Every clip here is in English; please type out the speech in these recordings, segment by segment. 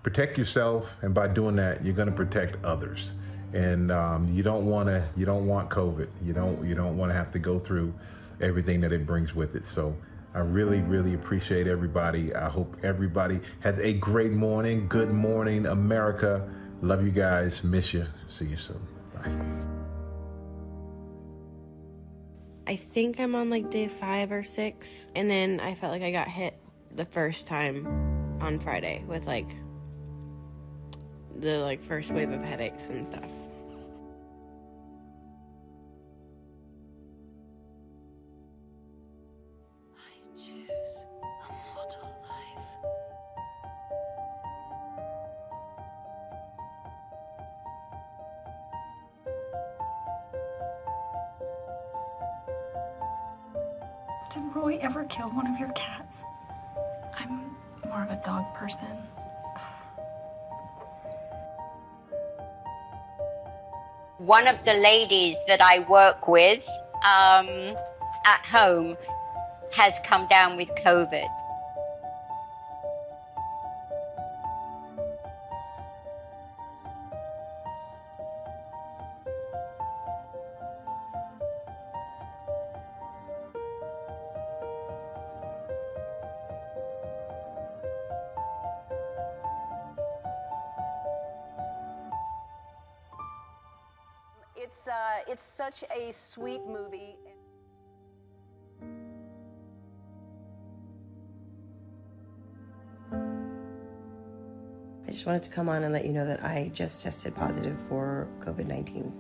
Protect yourself, and by doing that, you're going to protect others. And you don't want COVID. You don't want to have to go through everything that it brings with it. So I really, really appreciate everybody. I hope everybody has a great morning. Good morning, America. Love you guys. Miss you. See you soon. Bye. I think I'm on like day 5 or 6. And then I felt like I got hit the first time on Friday with like the first wave of headaches and stuff. I choose a mortal life. Did Roy ever kill one of your cats? I'm more of a dog person. One of the ladies that I work with at home has come down with COVID. It's such a sweet movie. I just wanted to come on and let you know that I just tested positive for COVID-19.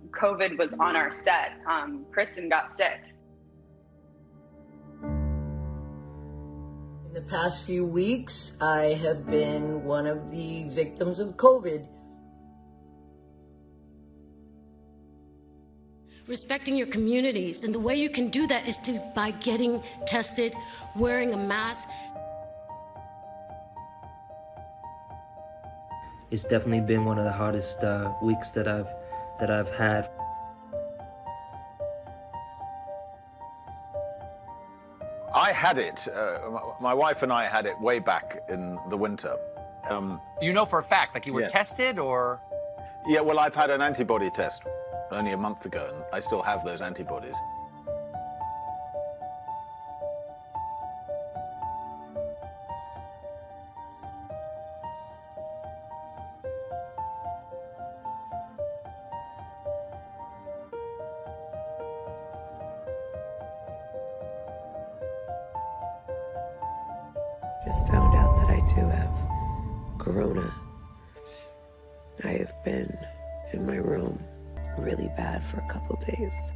COVID was on our set. Kristen got sick. In the past few weeks, I have been one of the victims of COVID. Respecting your communities, and the way you can do that is by getting tested, wearing a mask. It's definitely been one of the hardest weeks that I've had. I had it. My wife and I had it way back in the winter. You know for a fact, like you were Yeah. tested, or? Yeah, well, I've had an antibody test only a month ago, and I still have those antibodies. Just found out that I do have corona. I have been in my room really bad for a couple days.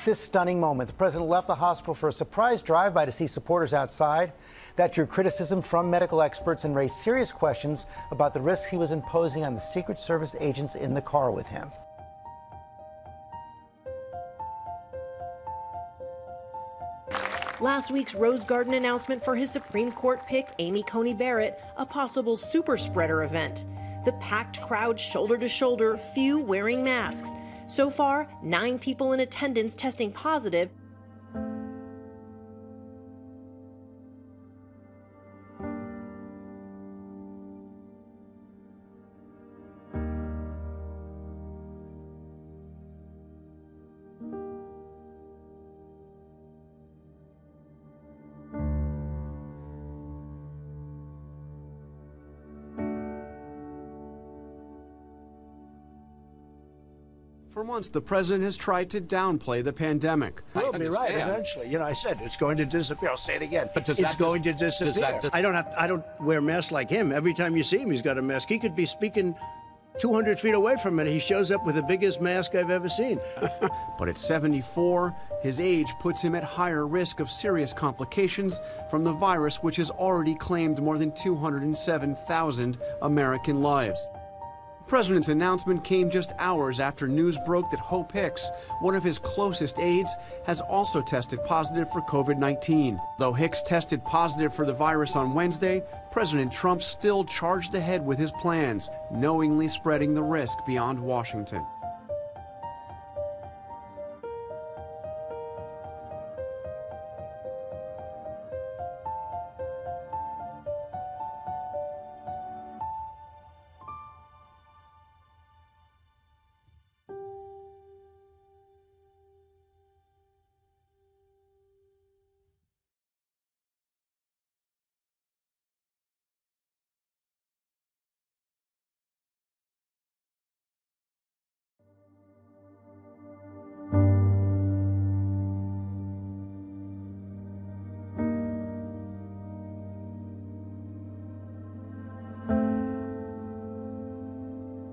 This stunning moment. The president left the hospital for a surprise drive-by to see supporters outside. That drew criticism from medical experts and raised serious questions about the risks he was imposing on the Secret Service agents in the car with him. Last week's Rose Garden announcement for his Supreme Court pick, Amy Coney Barrett, a possible super spreader event. The packed crowd shoulder to shoulder, few wearing masks. So far, 9 people in attendance testing positive. For months, the president has tried to downplay the pandemic. We'll be right eventually. You know, I said it's going to disappear. I'll say it again. But it's going to disappear. I don't wear masks like him. Every time you see him, he's got a mask. He could be speaking 200 feet away from it, he shows up with the biggest mask I've ever seen. But at 74, his age puts him at higher risk of serious complications from the virus, which has already claimed more than 207,000 American lives. The president's announcement came just hours after news broke that Hope Hicks, one of his closest aides, has also tested positive for COVID-19. Though Hicks tested positive for the virus on Wednesday, President Trump still charged ahead with his plans, knowingly spreading the risk beyond Washington.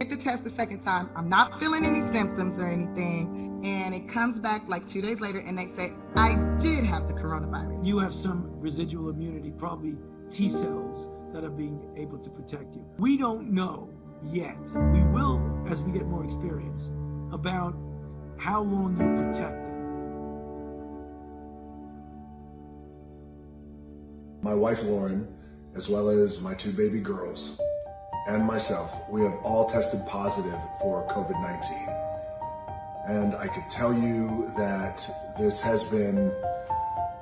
The test the second time, I'm not feeling any symptoms or anything, and it comes back like 2 days later and they say I did have the coronavirus. You have some residual immunity, probably T cells that are being able to protect you. We don't know yet. We will as we get more experience about how long you're protected. My wife Lauren, as well as my 2 baby girls, and myself, we have all tested positive for COVID-19. And I could tell you that this has been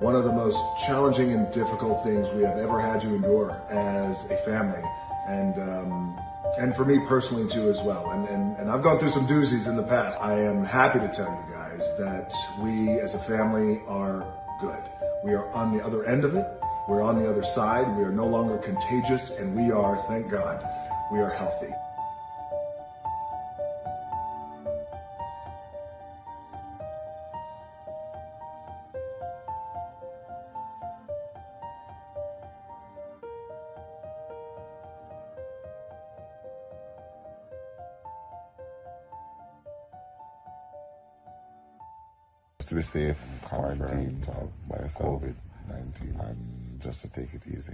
one of the most challenging and difficult things we have ever had to endure as a family. And for me personally too as well. And I've gone through some doozies in the past. I am happy to tell you guys that we as a family are good. We are on the other end of it. We're on the other side. We are no longer contagious, and we are, thank God, we are healthy. To be safe, quarantined by yourself, COVID-19, and just to take it easy.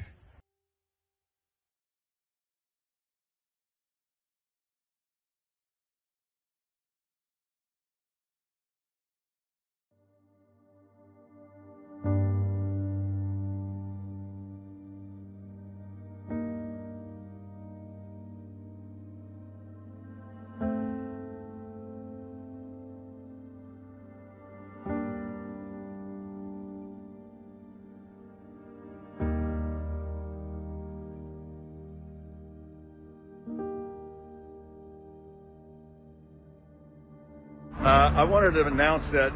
I wanted to announce that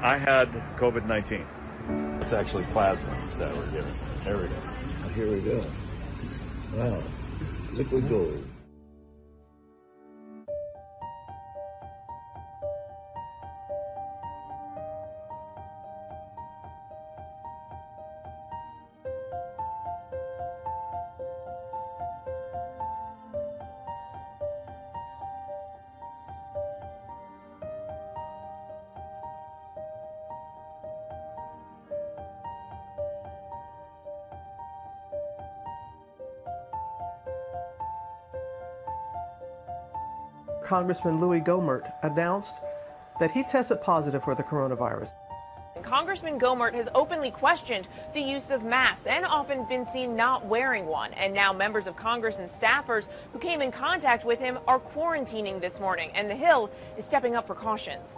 I had COVID-19. It's actually plasma that we're giving. There we go. Here we go. Wow. Liquid gold. Congressman Louis Gohmert announced that he tested positive for the coronavirus. Congressman Gohmert has openly questioned the use of masks and often been seen not wearing one. And now members of Congress and staffers who came in contact with him are quarantining this morning, and the Hill is stepping up precautions.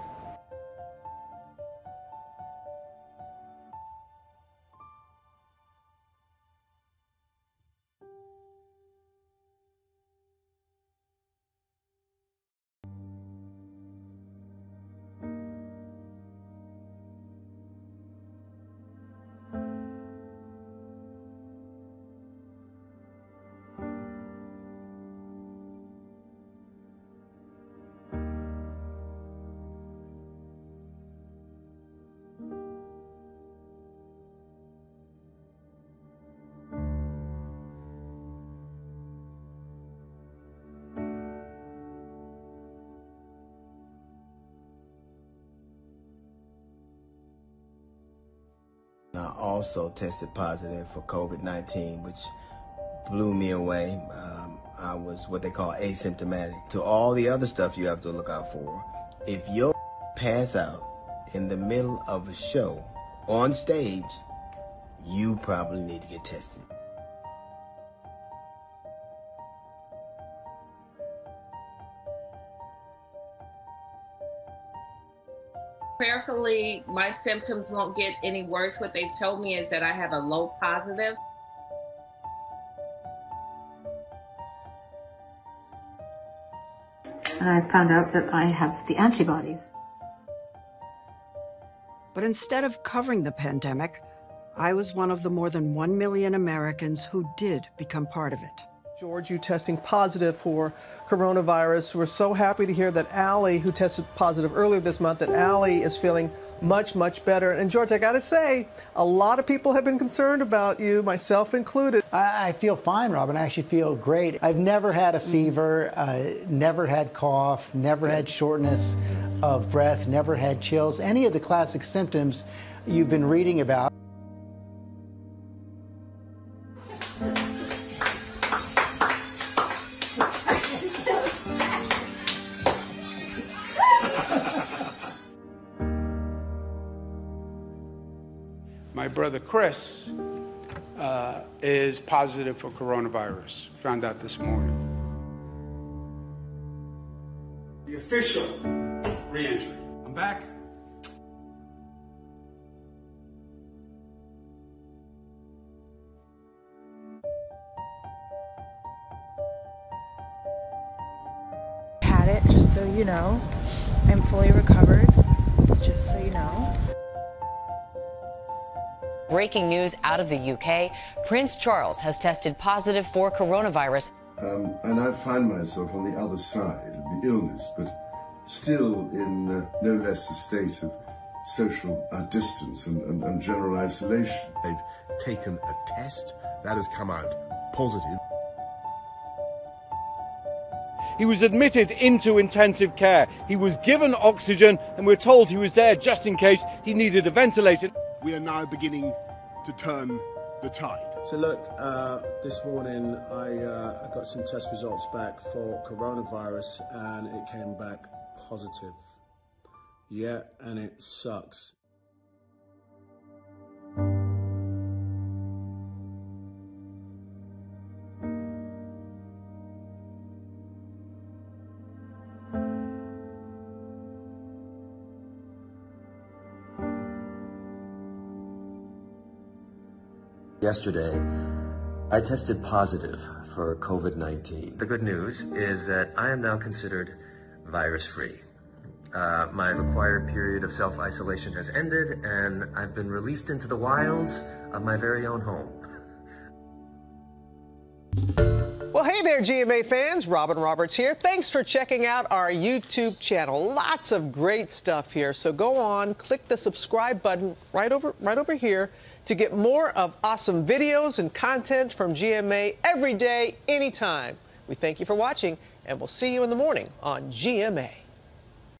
I also tested positive for COVID-19, which blew me away. I was what they call asymptomatic. To all the other stuff you have to look out for, if you pass out in the middle of a show on stage, you probably need to get tested. Prayerfully, my symptoms won't get any worse. What they've told me is that I have a low positive. And I found out that I have the antibodies. But instead of covering the pandemic, I was one of the more than 1 million Americans who did become part of it. George, you testing positive for coronavirus. We're so happy to hear that Allie, who tested positive earlier this month, that Allie is feeling much, much better. And George, I got to say, a lot of people have been concerned about you, myself included. I feel fine, Robin. I actually feel great. I've never had a fever, never had cough, never had shortness of breath, never had chills, any of the classic symptoms you've been reading about. My brother Chris is positive for coronavirus. Found out this morning. The official re-entry. I'm back. Had it, just so you know. I'm fully recovered, just so you know. Breaking news out of the UK. Prince Charles has tested positive for coronavirus. I now find myself on the other side of the illness, but still in no less a state of social distance and general isolation. They've taken a test that has come out positive. He was admitted into intensive care. He was given oxygen, and we're told he was there just in case he needed a ventilator. We are now beginning to turn the tide. So look, this morning I got some test results back for coronavirus and it came back positive. Yeah, and it sucks. Yesterday, I tested positive for COVID-19. The good news is that I am now considered virus-free. My required period of self-isolation has ended, and I've been released into the wilds of my very own home. Well, hey there, GMA fans. Robin Roberts here. Thanks for checking out our YouTube channel. Lots of great stuff here. So go on, click the subscribe button right over here to get more of awesome videos and content from GMA every day, anytime. We thank you for watching, and we'll see you in the morning on GMA.